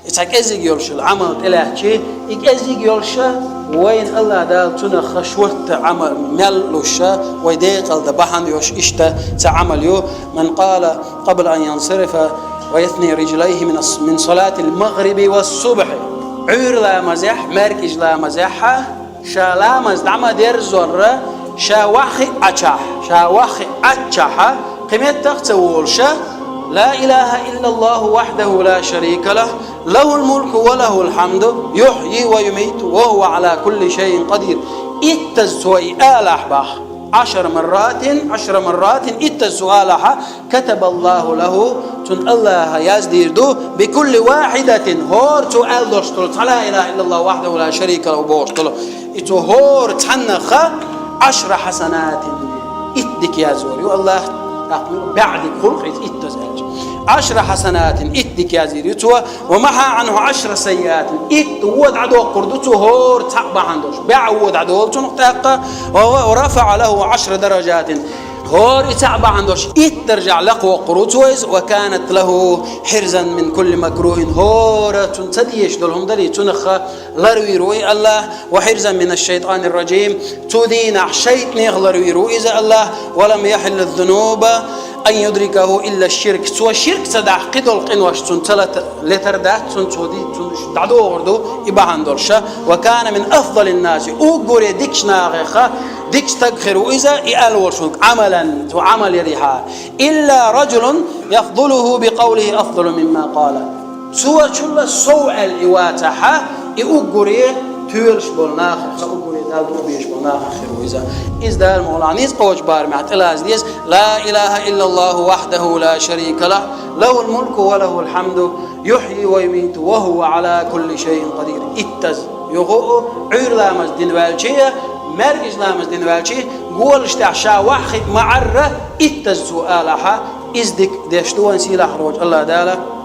إتاك أزيج يولش العمل تلاحشي إك أزيج يولش وين الله دال تنا خشوت عمل ملوشة ويديق الدبحان يوش إشتا تعمل يو من قال قبل أن ينصرف ويثني رجليه من صلاة المغرب والصبح عير لا مزح مركز لا مزح شا مزدعم دير زر شا واخي أتشح قيمة تختولش لا إله إلا الله وحده لا شريك له له الملك وله الحمد يحيي ويميت وهو على كل شيء قدير التزوي آلح 10 مرات التزوالح كتب الله له تن الله يزديردو بكل واحدة هور تؤال دوشتل لا إله إلا الله وحده لا شريك له بوشتل إتو هور تحنخ 10 حسنات إتدك يا زوري والله بعد خلق إتزالج 10 حسنات إتدك يا زيري ومحى عنه 10 سيئات إتود عدو قردته هور تعبى عندوش بعود عدو تنقطع ورفع له 10 درجات هور تعبى عندوش إترجع لقوى قروتويز وكانت له حرزا من كل مكروه هور تنتديش دولهم دلي تنخ لروي روي الله وحرزا من الشيطان الرجيم تدين شيطان لروي روي إذا الله ولم يحل الذنوب أن يدركه إلا الشرك سوى الشرك تدع قدل قنوش تنتلت لتردات تنتودي تعدو غردو إباهان دولشا وكان من أفضل الناس أقول ديكش ناغيخا ديكش تغخروا إذا إقال ورشنك عملا وعمل يريحا إلا رجل يفضله بقوله أفضل مما قال سوى شل السوء الإواتحة أقول تيرش بالناخ أقول دالو بيش بالناخ خير إذا المولانيز قوج بار معتلاز ديز لا إله إلا الله وحده لا شريك له له الملك وله الحمد يحيي ويميت وهو على كل شيء قدير اتز يغو عير لامز دين والشيء مركز لامز دين والشيء قول اشتعشا واحد معرة اتز سؤالها إزدك ديشتوان سيلا حروج الله داله